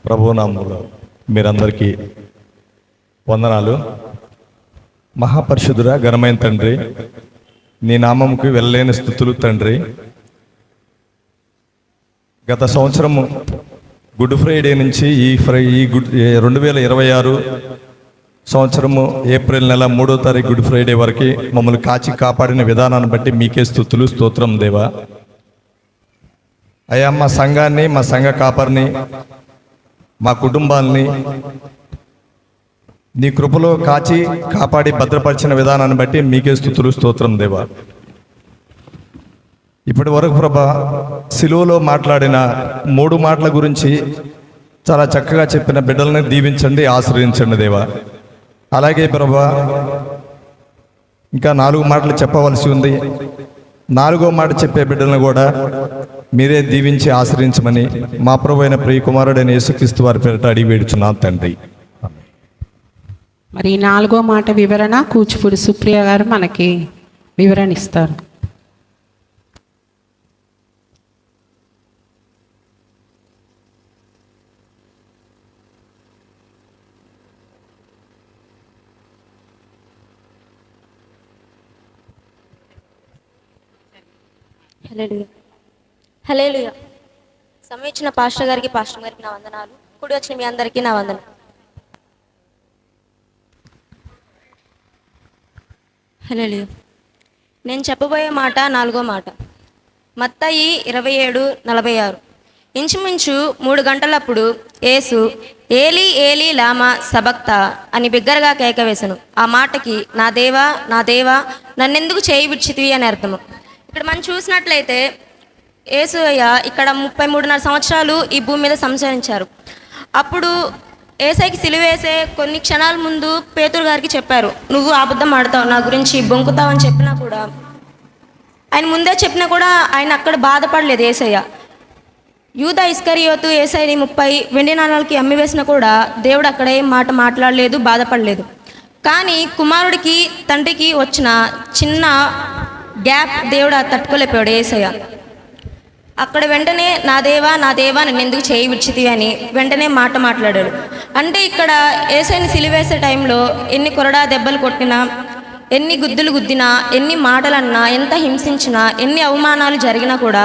ప్రభునామములో మీరందరికీ వందనాలు. మహాపరిశుద్ధుడా, ఘనమైన తండ్రి, నీ నామముకి వెళ్ళలేని స్తుతులు తండ్రి. గత సంవత్సరము గుడ్ ఫ్రైడే నుంచి ఈ 2026 సంవత్సరము ఏప్రిల్ నెల 3వ తారీఖు గుడ్ ఫ్రైడే వరకు మమ్మల్ని కాచి కాపాడిన విధానాన్ని బట్టి మీకే స్తుతులు, స్తోత్రం దేవా. అయ్యా, మా సంఘాన్ని, మా సంఘ కాపరిని, మా కుటుంబాన్ని నీ కృపలో కాచి కాపాడి భద్రపరిచిన విధానాన్ని బట్టి మీకే స్తుతులు, స్తోత్రం దేవా. ఇప్పటి వరకు ప్రభా సిలువలో మాట్లాడిన 3 మాటల గురించి చాలా చక్కగా చెప్పిన బిడ్డల్ని దీవించండి, ఆశీర్వదించండి దేవా. అలాగే ప్రభా ఇంకా 4 మాటలు చెప్పవలసి ఉంది. 4వ మాట చెప్పే బిడ్డలను కూడా మీరే దీవించి ఆశ్రయించమని మా ప్రభు అయిన ప్రియ కుమారుడైన యేసుక్రీస్తు వారి పేరిట అడిగి వేడుచున్నాం తండ్రి. మరి 4వ మాట వివరణ కూచిపూడి సుప్రియ గారు మనకి వివరణ ఇస్తారు. హల్లెలూయా. సమయం ఇచ్చిన పాస్టర్ గారికి నా వందనాలు. కూడి వచ్చిన మీ అందరికీ నా వందనాలు. హల్లెలూయా. నేను చెప్పబోయే మాట 4వ మాట. మత్తయి 27:46. ఇంచుమించు 3 గంటలప్పుడు యేసు ఏలీ ఏలీ లామా సబక్తా అని బిగ్గరగా కేక వేసెను. ఆ మాటకి నా దేవా నా దేవా నన్నెందుకు చేయి విడిచితివి అని అర్థము. ఇక్కడ మనం చూసినట్లయితే యేసయ్య ఇక్కడ 33.5 సంవత్సరాలు ఈ భూమి మీద సంచరించారు. అప్పుడు యేసయ్యకి సిలువేసే కొన్ని క్షణాల ముందు పేతురు గారికి చెప్పారు, నువ్వు అబద్ధం ఆడతావు, నా గురించి బొంకుతావు అని చెప్పినా కూడా, ఆయన ముందే చెప్పినా కూడా ఆయన అక్కడ బాధపడలేదు యేసయ్య. యూదా ఇస్కరియోతు యేసయ్యని 30 వెండి నాణాలకి అమ్మివేసినా కూడా దేవుడు అక్కడ ఏం మాట మాట్లాడలేదు, బాధపడలేదు. కానీ కుమారుడికి తండ్రికి వచ్చిన చిన్న గ్యాప్ దేవుడు తట్టుకోలేకపోయాడు యేసయ్య. అక్కడ వెంటనే నా దేవా నన్ను ఎందుకు చేయి విడిచితివి అని వెంటనే మాట మాట్లాడాడు. అంటే ఇక్కడ యేసయ్యని సిలువేసే టైంలో ఎన్ని కొరడా దెబ్బలు కొట్టినా, ఎన్ని గుద్దులు గుద్దినా, ఎన్ని మాటలన్నా, ఎంత హింసించినా, ఎన్ని అవమానాలు జరిగినా కూడా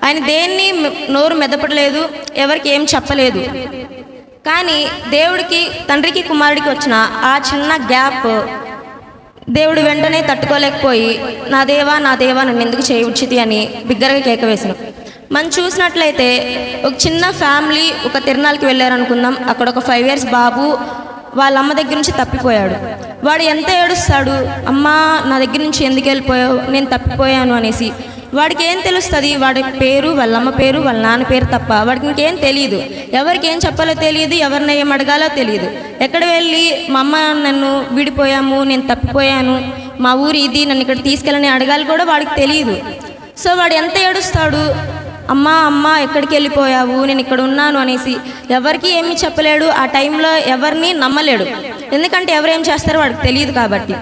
ఆయన దేన్ని నోరు మెదపడలేదు, ఎవరికి ఏం చెప్పలేదు. కానీ దేవుడికి తండ్రికి కుమారుడికి వచ్చిన ఆ చిన్న గ్యాప్ దేవుడు వెంటనే తట్టుకోలేకపోయి నా దేవా నన్ను ఎందుకు చేయి విడిచితి అని బిగ్గరగా కేక వేసాను. మనం చూసినట్లయితే ఒక చిన్న ఫ్యామిలీ ఒక తిరునాళ్ళకి వెళ్ళారనుకుందాం. అక్కడ ఒక 5 years బాబు వాళ్ళ అమ్మ దగ్గర నుంచి తప్పిపోయాడు. వాడు ఎంత ఏడుస్తాడు, అమ్మా నా దగ్గర నుంచి ఎందుకు వెళ్ళిపోయావు, నేను తప్పిపోయాను అనేసి. వాడికి ఏం తెలుస్తుంది? వాడి పేరు, వాళ్ళ అమ్మ పేరు, వాళ్ళ నాన్న పేరు తప్ప వాడికి ఇంకేం తెలియదు. ఎవరికి ఏం చెప్పాలో తెలియదు, ఎవరిని ఏం అడగాలో తెలియదు. ఎక్కడ వెళ్ళి మా అమ్మ నన్ను విడిపోయాము, నేను తప్పిపోయాను, మా ఊరు ఇది, నన్ను ఇక్కడ తీసుకెళ్ళని అడగాలి కూడా వాడికి తెలియదు. సో వాడు ఎంత ఏడుస్తాడు, అమ్మా ఎక్కడికి వెళ్ళిపోయావు, నేను ఇక్కడ ఉన్నాను అనేసి. ఎవరికి ఏమీ చెప్పలేడు. ఆ టైంలో ఎవరిని నమ్మలేడు, ఎందుకంటే ఎవరేం చేస్తారో వాడికి తెలియదు కాబట్టి.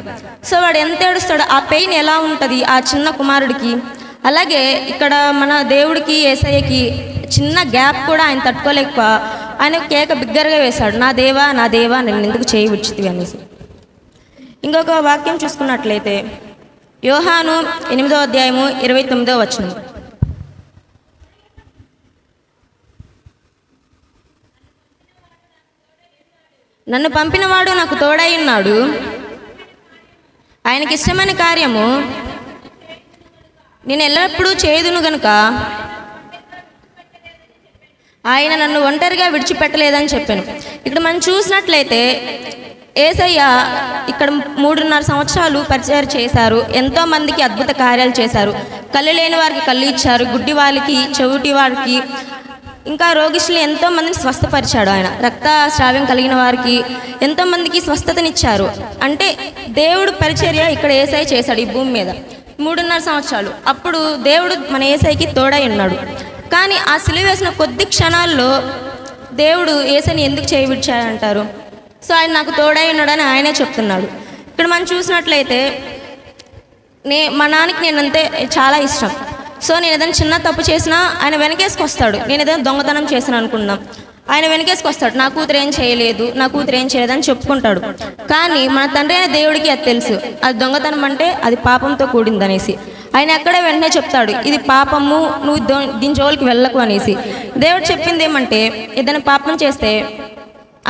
సో వాడు ఎంత ఏడుస్తాడు, ఆ పెయిన్ ఎలా ఉంటుంది ఆ చిన్న కుమారుడికి. అలాగే ఇక్కడ మన దేవుడికి యేసయ్యకి చిన్న గ్యాప్ కూడా ఆయన తట్టుకోలేక ఆయన కేక బిగ్గరగా వేశాడు, నా దేవా నన్ను ఎందుకు చేయి విడిచితివి అనేసి. ఇంకొక వాక్యం చూసుకున్నట్లయితే యోహాను 8వ అధ్యాయము 29వ వచనం. నన్ను పంపినవాడు నాకు తోడై ఉన్నాడు, ఆయనకి ఇష్టమైన కార్యము నేను ఎల్లప్పుడూ చేయుదును గనుక ఆయన నన్ను ఒంటరిగా విడిచిపెట్టలేదని చెప్పాను. ఇక్కడ మనం చూసినట్లయితే యేసయ్య ఇక్కడ 3.5 సంవత్సరాలు పరిచయం చేశారు. ఎంతోమందికి అద్భుత కార్యాలు చేశారు. కళ్ళు లేని వారికి కళ్ళు ఇచ్చారు, గుడ్డి వారికి, చెవిటి వారికి, ఇంకా రోగిష్లు ఎంతోమందిని స్వస్థపరిచాడు ఆయన. రక్తస్రావ్యం కలిగిన వారికి ఎంతోమందికి స్వస్థతనిచ్చారు. అంటే దేవుడు పరిచర్య ఇక్కడ యేసయ్య చేశాడు ఈ భూమి మీద 3.5 సంవత్సరాలు. అప్పుడు దేవుడు మన యేసయ్యకి తోడై ఉన్నాడు. కానీ ఆ సిలువ వేసిన కొద్ది క్షణాల్లో దేవుడు యేసయ్యని ఎందుకు చేయి విడిచాడంటారు? సో ఆయన నాకు తోడై ఉన్నాడని ఆయనే చెప్తున్నాడు. ఇక్కడ మనం చూసినట్లయితే మా నాన్నకి నేనంతే చాలా ఇష్టం. సో నేను ఏదైనా చిన్న తప్పు చేసినా ఆయన వెనకేసుకొస్తాడు. నేను ఏదైనా దొంగతనం చేసినా అనుకున్నాం, ఆయన వెనకేసుకొస్తాడు, నా కూతురు ఏం చేయలేదు, నా కూతురు ఏం చేయలేదు అని చెప్పుకుంటాడు. కానీ మన తండ్రి అయిన దేవుడికి అది తెలుసు, అది దొంగతనం అంటే అది పాపంతో కూడిందనేసి. ఆయన అక్కడే వెంటనే చెప్తాడు, ఇది పాపము, నువ్వు దీని జోలికి వెళ్ళకు అనేసి. దేవుడు చెప్పింది ఏమంటే, ఏదైనా పాపం చేస్తే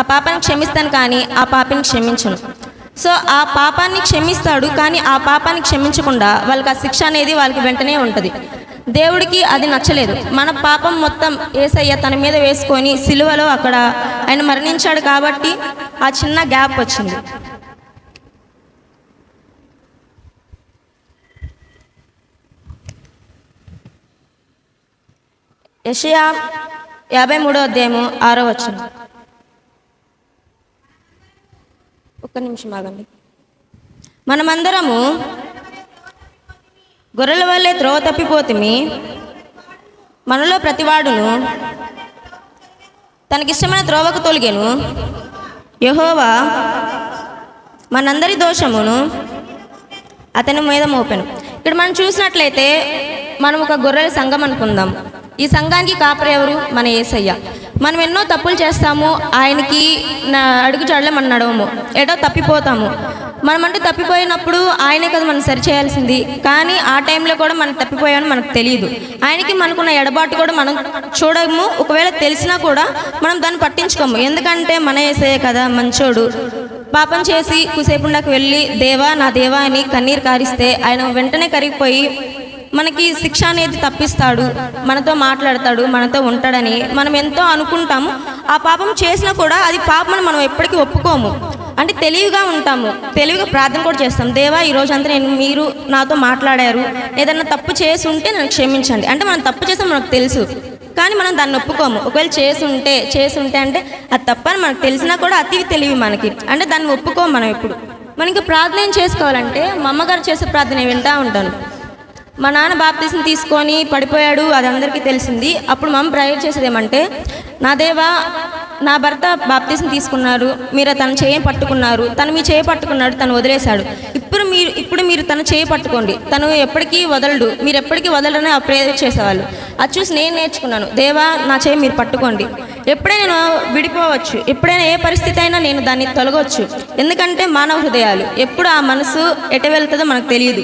ఆ పాపాన్ని క్షమిస్తాను కానీ ఆ పాపాన్ని క్షమించను. సో ఆ పాపాన్ని క్షమిస్తాడు కానీ ఆ పాపాన్ని క్షమించకుండా వాళ్ళకి ఆ శిక్ష అనేది వాళ్ళకి వెంటనే ఉంటుంది. దేవుడికి అది నచ్చలేదు. మన పాపం మొత్తం యేసయ్య తన మీద వేసుకొని సిలువలో అక్కడ ఆయన మరణించాడు కాబట్టి ఆ చిన్న గ్యాప్ వచ్చింది. యెషయా 53వ అధ్యాయము 6వ వచనం. ఒక్క నిమిషం ఆగండి. మనమందరము గొర్రెల వల్లే త్రోవ తప్పిపోతిమి, మనలో ప్రతివాడును తనకిష్టమైన త్రోవకు తొలిగెను, యెహోవా మనందరి దోషమును అతని మీద మోపెను. ఇక్కడ మనం చూసినట్లయితే మనం ఒక గొర్రెల సంఘం అనుకుందాం. ఈ సంఘానికి కాపరి ఎవరు? మన యేసయ్య. మనం ఎన్నో తప్పులు చేస్తాము, ఆయనకి అడుగుజాడలే మనం నడవము, ఏటో తప్పిపోతాము. మనమంటూ తప్పిపోయినప్పుడు ఆయనే కదా మనం సరిచేయాల్సింది. కానీ ఆ టైంలో కూడా మనం తప్పిపోయామని మనకు తెలియదు. ఆయనకి మనకున్న ఎడబాటు కూడా మనం చూడము. ఒకవేళ తెలిసినా కూడా మనం దాన్ని పట్టించుకోము. ఎందుకంటే మన యేసయ్య కదా మంచోడు. పాపం చేసి కుసేపుండాకు వెళ్ళి దేవా నా దేవా అని కన్నీరు కారిస్తే ఆయన వెంటనే కరిగిపోయి మనకి శిక్ష అనేది తప్పిస్తాడు, మనతో మాట్లాడతాడు, మనతో ఉంటాడని మనం ఎంతో అనుకుంటాము. ఆ పాపం చేసినా కూడా అది పాపం మనం ఎప్పటికీ ఒప్పుకోము. అంటే తెలివిగా ఉంటాము, తెలివిగా ప్రార్థన కూడా చేస్తాం. దేవా ఈ రోజంతా మీరు నాతో మాట్లాడారు, ఏదన్నా తప్పు చేసి ఉంటే నన్ను క్షమించండి. అంటే మనం తప్పు చేస్తాం మనకు తెలుసు, కానీ మనం దాన్ని ఒప్పుకోము. ఒకవేళ చేసుంటే అంటే అది తప్పని మనకు తెలిసినా కూడా అతి తెలివి మనకి, అంటే దాన్ని ఒప్పుకోము మనం ఎప్పుడు. మనకి ప్రార్థన ఏం చేసుకోవాలంటే, మా అమ్మగారు చేసే ప్రార్థన నేను వింటూ ఉంటాను. మా నాన్న బాప్తిసం తీసుకొని పడిపోయాడు, అది అందరికీ తెలిసింది. అప్పుడు మా అమ్మ ప్రేయర్ చేసేది ఏమంటే, నా దేవా నా భర్త బాప్తిసం తీసుకున్నారు, మీరు తన చేయి పట్టుకున్నారు, తను మీ చేయి పట్టుకున్నాడు, తను వదిలేశాడు. ఇప్పుడు మీరు తన చేయి పట్టుకోండి, తను ఎప్పటికీ వదలడు, మీరు ఎప్పటికీ వదలడని ఆ ప్రేయర్ చేసేవాళ్ళు. అది చూసి నేను నేర్చుకున్నాను, దేవా నా చేయి మీరు పట్టుకోండి. ఎప్పుడైనా నేను విడిపోవచ్చు, ఎప్పుడైనా ఏ పరిస్థితి అయినా నేను దాన్ని తొలగవచ్చు. ఎందుకంటే మానవ హృదయాలు ఎప్పుడు ఆ మనసు ఎటు వెళ్తుందో మనకు తెలియదు,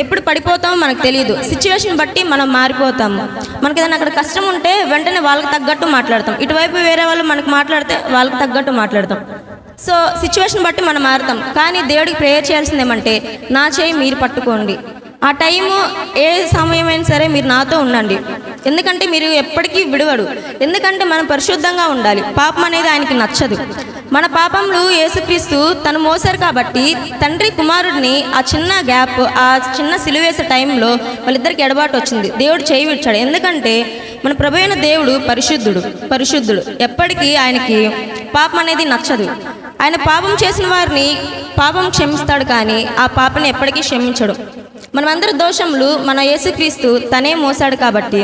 ఎప్పుడు పడిపోతామో మనకు తెలియదు. సిచ్యువేషన్ బట్టి మనం మారిపోతాము. మనకి ఏదైనా అక్కడ కష్టం ఉంటే వెంటనే వాళ్ళకి తగ్గట్టు మాట్లాడతాం, ఇటువైపు వేరే వాళ్ళు మనకు మాట్లాడితే వాళ్ళకి తగ్గట్టు మాట్లాడతాం. సో సిచ్యువేషన్ బట్టి మనం మారుతాం. కానీ దేవుడికి ప్రేయర్ చేయాల్సింది ఏమంటే, నా చేయి మీరు పట్టుకోండి. ఆ టైము ఏ సమయమైనా సరే మీరు నాతో ఉండండి, ఎందుకంటే మీరు ఎప్పటికీ విడవడు. ఎందుకంటే మనం పరిశుద్ధంగా ఉండాలి. పాపం అనేది ఆయనకి నచ్చదు. మన పాపంలో యేసుక్రీస్తు తను మోసారు కాబట్టి తండ్రి కుమారుడిని ఆ చిన్న గ్యాప్, ఆ చిన్న సిలువేసే టైంలో వాళ్ళిద్దరికి ఎడబాటు వచ్చింది. దేవుడు చేయి విడిచాడు. ఎందుకంటే మన ప్రభు అయిన దేవుడు పరిశుద్ధుడు. ఎప్పటికీ ఆయనకి పాపం అనేది నచ్చదు. ఆయన పాపం చేసిన వారిని పాపం క్షమిస్తాడు కానీ ఆ పాపని ఎప్పటికీ క్షమించడు. మనమందరి దోషములు మన యేసుక్రీస్తు తనే మోసాడు కాబట్టి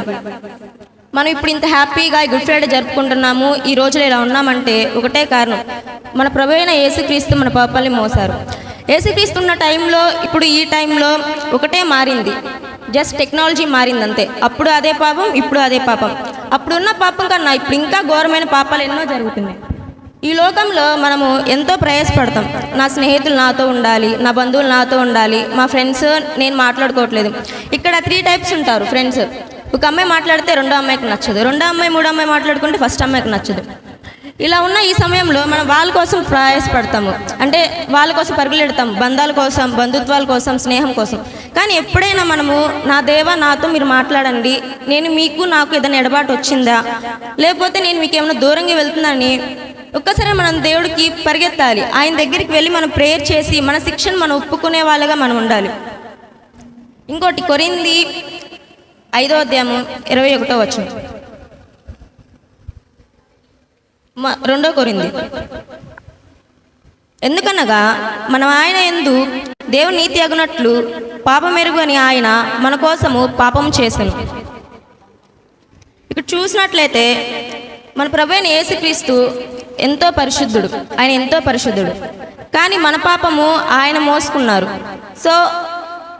మనం ఇప్పుడు ఇంత హ్యాపీగా గుడ్ ఫ్రైడే జరుపుకుంటున్నాము, ఈ రోజులో ఇలా ఉన్నామంటే ఒకటే కారణం, మన ప్రభు అయిన యేసుక్రీస్తు మన పాపాలని మోసారు. యేసుక్రీస్తు ఉన్న టైంలో ఇప్పుడు ఈ టైంలో ఒకటే మారింది, జస్ట్ టెక్నాలజీ మారింది అంతే. అప్పుడు అదే పాపం, ఇప్పుడు అదే పాపం. అప్పుడున్న పాపం కన్నా ఇప్పుడు ఇంకా ఘోరమైన పాపాలు ఎన్నో జరుగుతున్నాయి. ఈ లోకంలో మనము ఎంతో ప్రయాసపడతాం. నా స్నేహితులు నాతో ఉండాలి, నా బంధువులు నాతో ఉండాలి, మా ఫ్రెండ్స్ నేను మాట్లాడుకోవట్లేదు. ఇక్కడ 3 టైప్స్ ఉంటారు ఫ్రెండ్స్. ఒక అమ్మాయి మాట్లాడితే రెండో అమ్మాయికి నచ్చదు, రెండో అమ్మాయి మూడో అమ్మాయి మాట్లాడుకుంటే ఫస్ట్ అమ్మాయికి నచ్చదు. ఇలా ఉన్న ఈ సమయంలో మనం వాళ్ళ కోసం ప్రయాసపడతాము, అంటే వాళ్ళ కోసం పరుగులెడతాం, బంధాల కోసం, బంధుత్వాల కోసం, స్నేహం కోసం. కానీ ఎప్పుడైనా మనము నా దేవా నాతో మీరు మాట్లాడండి, నేను మీకు నాకు ఏదైనా ఎడబాటు వచ్చిందా, లేకపోతే నేను మీకు ఏమైనా దూరంగా వెళ్తున్నానని ఒక్కసారి మనం దేవుడికి పరిగెత్తాలి. ఆయన దగ్గరికి వెళ్ళి మనం ప్రేయర్ చేసి మన శిక్షను మనం ఒప్పుకునే వాళ్ళగా మనం ఉండాలి. ఇంకోటి కొరింథీ 5వ అధ్యాయము 21వ వచనం, 2 కొరింథీ. ఎందుకనగా మనం ఆయన యందు దేవుని నీతి అగునట్లు పాపమెరుగు అని ఆయన మన కోసము పాపం చేసెను. ఇక్కడ చూసినట్లయితే మన ప్రభువైన యేసుక్రీస్తు ఎంతో పరిశుద్ధుడు, ఆయన ఎంతో పరిశుద్ధుడు. కానీ మన పాపము ఆయన మోసుకున్నారు. సో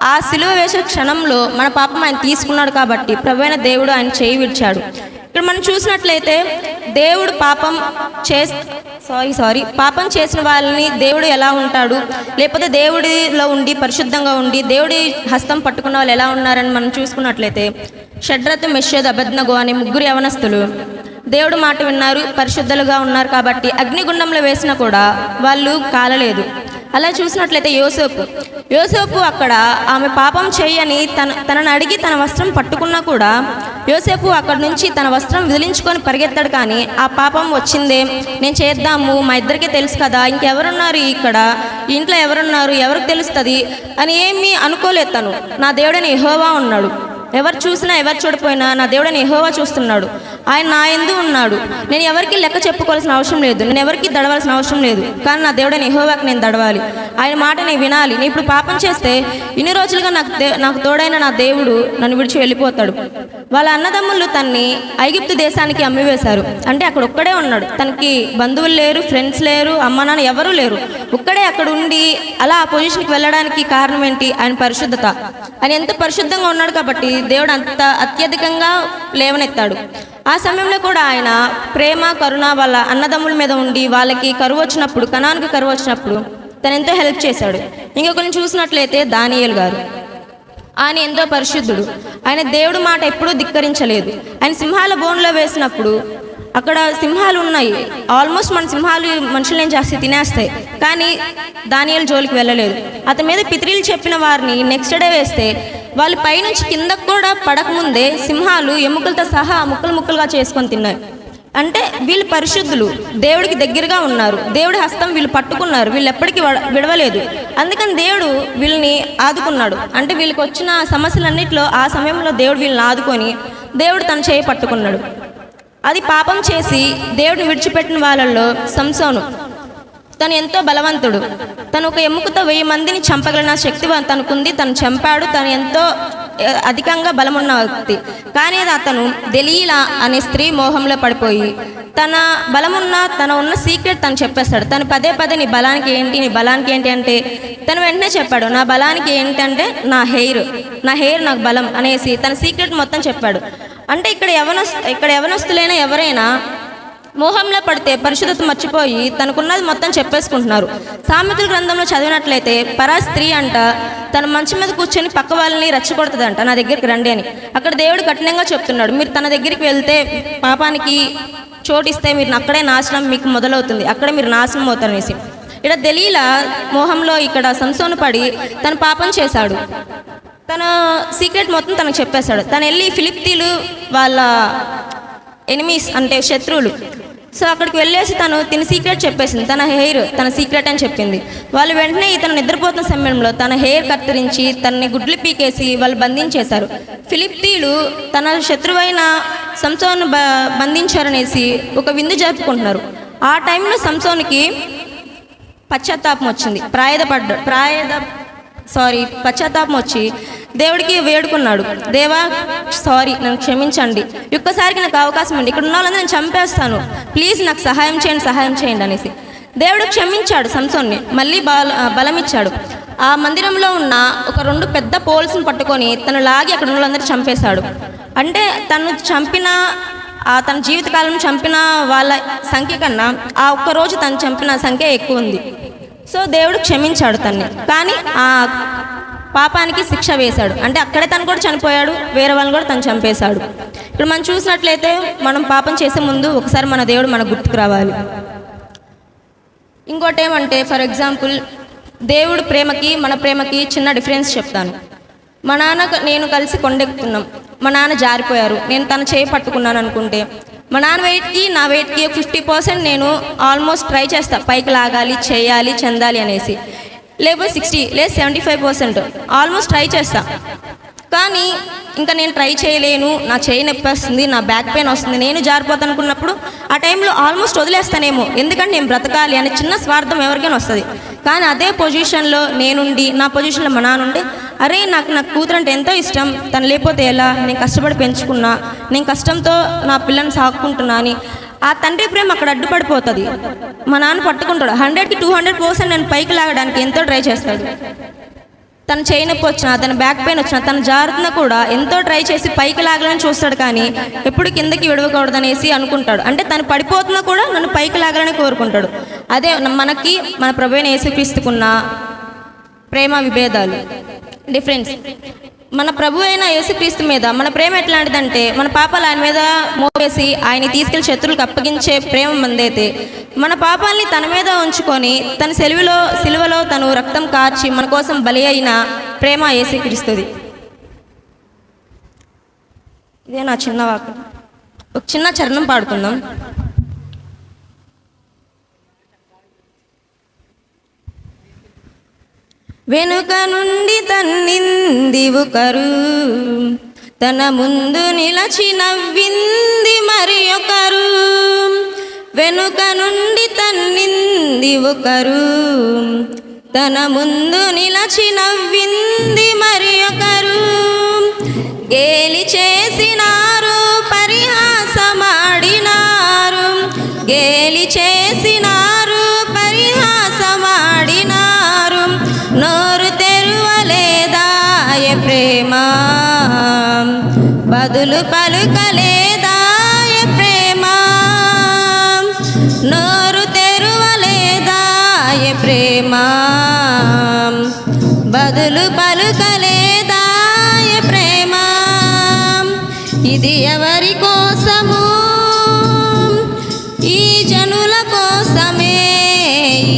ఆ సిలువ వేసే క్షణంలో మన పాపం ఆయన తీసుకున్నాడు కాబట్టి ప్రభువైన దేవుడు ఆయన చేయి విడిచాడు. ఇక్కడ మనం చూసినట్లయితే దేవుడు పాపం చేసిన వాళ్ళని దేవుడు ఎలా ఉంటాడు, లేకపోతే దేవుడిలో ఉండి పరిశుద్ధంగా ఉండి దేవుడి హస్తం పట్టుకున్న వాళ్ళు ఎలా ఉన్నారని మనం చూసుకున్నట్లయితే షడ్రత్, మెషద్, అబేద్నెగో అనే ముగ్గురు యవనస్తులు దేవుడు మాట విన్నారు, పరిశుద్ధులుగా ఉన్నారు కాబట్టి అగ్నిగుండంలో వేసినా కూడా వాళ్ళు కాలలేదు. అలా చూసినట్లయితే యోసేపు అక్కడ ఆమె పాపం చేయని తనని అడిగి తన వస్త్రం పట్టుకున్నా కూడా యోసేపు అక్కడ నుంచి తన వస్త్రం విదిలించుకొని పరిగెత్తాడు. కానీ ఆ పాపం వచ్చిందే, నేను చేద్దాము, మా ఇద్దరికీ తెలుసు కదా, ఇంకెవరున్నారు ఇక్కడ, ఇంట్లో ఎవరున్నారు, ఎవరికి తెలుస్తుంది అని ఏమీ అనుకోలేదు. తను నా దేవుడని యెహోవా ఉన్నాడు, ఎవరు చూసినా ఎవరు చూడపోయినా నా దేవుడని యెహోవా చూస్తున్నాడు, ఆయన నా యందు ఉన్నాడు, నేను ఎవరికి లెక్క చెప్పుకోవాల్సిన అవసరం లేదు, నేను ఎవరికి దడవాల్సిన అవసరం లేదు, కానీ నా దేవుడని యెహోవాకి నేను దడవాలి, ఆయన మాట నేను వినాలి. నేను ఇప్పుడు పాపం చేస్తే ఇన్ని రోజులుగా నాకు తోడైన నా దేవుడు నన్ను విడిచి వెళ్ళిపోతాడు. వాళ్ళ అన్నదమ్ములు తన్ని ఐగుప్తు దేశానికి అమ్మివేశారు. అంటే అక్కడ ఒక్కడే ఉన్నాడు, తనకి బంధువులు లేరు, ఫ్రెండ్స్ లేరు, అమ్మ నాన్న ఎవరూ లేరు, ఒక్కడే అక్కడ ఉండి అలా ఆ పొజిషన్కి వెళ్ళడానికి కారణం ఏంటి? ఆయన పరిశుద్ధత. ఆయన ఎంత పరిశుద్ధంగా ఉన్నాడు కాబట్టి దేవుడు అంత అత్యధికంగా లేవనెత్తాడు. ఆ సమయంలో కూడా ఆయన ప్రేమ, కరుణ వాళ్ళ అన్నదమ్ముల మీద ఉండి వాళ్ళకి కరువు వచ్చినప్పుడు, కనానికి కరువు వచ్చినప్పుడు తను ఎంతో హెల్ప్ చేశాడు. ఇంకొకరిని చూసినట్లయితే దానియేలు గారు, ఆయన ఎంతో పరిశుద్ధుడు, ఆయన దేవుడి మాట ఎప్పుడూ ధిక్కరించలేదు. ఆయన సింహాల బోన్లో వేసినప్పుడు అక్కడ సింహాలు ఉన్నాయి, ఆల్మోస్ట్ మన సింహాలు మనుషులు ఏం చేస్తే తినేస్తాయి, కానీ దానియేలు జోలికి వెళ్ళలేదు. అతని మీద పితరులు చెప్పిన వారిని నెక్స్ట్ డే వేస్తే వాళ్ళు పైనుంచి కిందకు కూడా పడకముందే సింహాలు ఎముకలతో సహా ముక్కలు ముక్కలుగా చేసుకొని తిన్నాయి. అంటే వీళ్ళు పరిశుద్ధులు, దేవుడికి దగ్గరగా ఉన్నారు, దేవుడి హస్తం వీళ్ళు పట్టుకున్నారు, వీళ్ళు ఎప్పటికీ విడవలేదు. అందుకని దేవుడు వీళ్ళని ఆదుకున్నాడు. అంటే వీళ్ళకి వచ్చిన సమస్యలన్నింటిలో ఆ సమయంలో దేవుడు వీళ్ళని ఆదుకొని దేవుడు తన చేయి పట్టుకున్నాడు. అది పాపం చేసి దేవుడిని విడిచిపెట్టిన వాళ్ళల్లో సంసోను, తను ఎంతో బలవంతుడు, తను ఒక ఎముకతో 1000 మందిని చంపగలిగిన శక్తి తనకుంది, తను చంపాడు, తను ఎంతో అధికంగా బలమున్న వ్యక్తి. కానీ అతను దెలీలా అనే స్త్రీ మోహంలో పడిపోయి తన బలమున్న తన ఉన్న సీక్రెట్ తను చెప్పేస్తాడు. తను పదే నీ బలానికి ఏంటి, నీ బలానికి ఏంటి అంటే తను వెంటనే చెప్పాడు, నా బలానికి ఏంటంటే నా హెయిర్ నాకు బలం అనేసి తన సీక్రెట్ మొత్తం చెప్పాడు. అంటే ఇక్కడ యవనస్తులైనా ఎవరైనా మోహంలో పడితే పరిశుద్ధత మర్చిపోయి తనకున్నది మొత్తం చెప్పేసుకుంటున్నారు. సామెతల గ్రంథంలో చదివినట్లయితే పరా స్త్రీ అంట తన మంచం మీద కూర్చొని పక్క వాళ్ళని రెచ్చగొడుతుందంట, నా దగ్గరికి రండి అని. అక్కడ దేవుడు కఠినంగా చెప్తున్నాడు, మీరు తన దగ్గరికి వెళ్తే పాపానికి చోటిస్తే మీరు అక్కడే నాశనం మీకు మొదలవుతుంది, అక్కడే మీరు నాశనం అవుతారనేసి. ఇక్కడ దెలీలా మోహంలో ఇక్కడ సంసోను పడి తను పాపం చేశాడు, తన సీక్రెట్ మొత్తం తనకు చెప్పేశాడు. తను వెళ్ళి ఫిలిప్తీలు వాళ్ళ ఎనిమీస్ అంటే శత్రువులు, సో అక్కడికి వెళ్ళేసి తిన సీక్రెట్ చెప్పేసింది, తన హెయిర్ తన సీక్రెట్ అని చెప్పింది. వాళ్ళు వెంటనే ఇతను నిద్రపోతున్న సమయంలో తన హెయిర్ కత్తిరించి తనని గుడ్లు పీకేసి వాళ్ళు బంధించేశారు. ఫిలిప్తీలు తన శత్రువైన సంసోను బంధించారనేసి ఒక విందు జరుపుకుంటున్నారు. ఆ టైంలో సంసోనికి పశ్చాత్తాపం వచ్చింది, పశ్చాత్తాపం వచ్చి దేవుడికి వేడుకున్నాడు, దేవా సారీ, నన్ను క్షమించండి, ఒక్కసారికి నాకు అవకాశం అండి, ఇక్కడ ఉన్న వాళ్ళందరూ నేను చంపేస్తాను, ప్లీజ్ నాకు సహాయం చేయండి అనేసి దేవుడు క్షమించాడు సంసోన్ని, మళ్ళీ బలం ఇచ్చాడు. ఆ మందిరంలో ఉన్న ఒక 2 పెద్ద పోల్స్ని పట్టుకొని తను లాగి అక్కడ ఉన్న వాళ్ళందరూ చంపేశాడు. అంటే తన జీవితకాలం చంపిన వాళ్ళ సంఖ్య కన్నా ఆ ఒక్కరోజు తను చంపిన సంఖ్య ఎక్కువ ఉంది. సో దేవుడు క్షమించాడు తన్ని, కానీ ఆ పాపానికి శిక్ష వేశాడు. అంటే అక్కడే తను కూడా చనిపోయాడు, వేరే వాళ్ళని కూడా తను చంపేశాడు. ఇప్పుడు మనం చూసినట్లయితే మనం పాపం చేసే ముందు ఒకసారి మన దేవుడు మనకు గుర్తుకు రావాలి. ఇంకోటి ఏమంటే ఫర్ ఎగ్జాంపుల్ దేవుడు ప్రేమకి మన ప్రేమకి చిన్న డిఫరెన్స్ చెప్తాను. మా నాన్న నేను కలిసి కొండెక్కుతున్నాం, మా నాన్న జారిపోయారు, నేను తన చేయి పట్టుకున్నాను అనుకుంటే మా నాన్న వెయిట్కి నా వెయిట్కి 50% నేను ఆల్మోస్ట్ ట్రై చేస్తా, పైకి లాగాలి, చేయాలి, చెందాలి అనేసి. లేకపోతే 60 లేదా 75% ఆల్మోస్ట్ ట్రై చేస్తా. కానీ ఇంకా నేను ట్రై చేయలేను, నా చేయి నొప్పి వస్తుంది, నా బ్యాక్ పెయిన్ వస్తుంది, నేను జారిపోతాను అనుకున్నప్పుడు ఆ టైంలో ఆల్మోస్ట్ వదిలేస్తానేమో, ఎందుకంటే నేను బ్రతకాలి అనే చిన్న స్వార్థం ఎవరికైనా వస్తుంది. కానీ అదే పొజిషన్లో నేనుండి, నా పొజిషన్లో మా నాన్న ఉంటే, అరే నా కూతురు అంటే ఎంతో ఇష్టం, తను లేకపోతే ఎలా, నేను కష్టపడి పెంచుకున్నా, నేను కష్టంతో నా పిల్లని సాగుకుంటున్నా అని ఆ తండ్రి ప్రేమ అక్కడ అడ్డుపడిపోతుంది. మా నాన్న పట్టుకుంటాడు, 100కి 200% నేను పైకి లాగడానికి ఎంతో ట్రై చేస్తాడు. తన చేయి నొప్పి వచ్చినా, తన బ్యాక్ పెయిన్ వచ్చినా, తన జారుతున్నా కూడా ఎంతో ట్రై చేసి పైకి లాగాలని చూస్తాడు, కానీ ఎప్పుడు కిందకి విడవకూడదనేసి అనుకుంటాడు. అంటే తను పడిపోతున్నా కూడా నన్ను పైకి లాగాలని కోరుకుంటాడు. అదే మనకి మన ప్రభువైన యేసుక్రీస్తుకున్న ప్రేమ విభేదాలు, డిఫరెన్స్. మన ప్రభు అయిన యేసుక్రీస్తు మీద మన ప్రేమ ఎట్లాంటిదంటే, మన పాపాలు ఆయన మీద మోపేసి ఆయన తీసుకెళ్లి శత్రువులకు అప్పగించే ప్రేమ మందైతే, మన పాపాలని తన మీద ఉంచుకొని తన సిలువలో తను రక్తం కార్చి మన కోసం బలి అయిన ప్రేమ యేసుక్రీస్తుది. ఇదే నా చిన్న వాక్యం. ఒక చిన్న చరణం పాడుకుందాం. వెనుక నుండి తన్నింది ఒకరు, తన ముందు నిలచి నవ్వింది మరి ఒకరు. వెనుక నుండి తన్నింది ఒకరు, తన ముందు నిలచి నవ్వింది మరి ఒకరు. గేలి చేసినారు, పరిహాసమాడినారు, గేలి చేసినారు, పరిహాసమాడినారు. నోరు తెరువలేదాయ ప్రేమ, బదులు పలుకలేదాయ ప్రేమ. నోరు తెరువలేదాయ ప్రేమ, బదులు పలుకలేదాయ ప్రేమ. ఇది ఎవరి కోసము? ఈ జనుల కోసమే,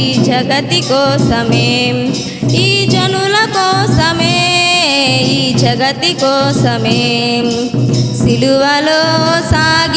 ఈ జగతి కోసమే, ఈ జనుల కోసమే, ఈ జగతి కోసమే. సిలువలో సాగి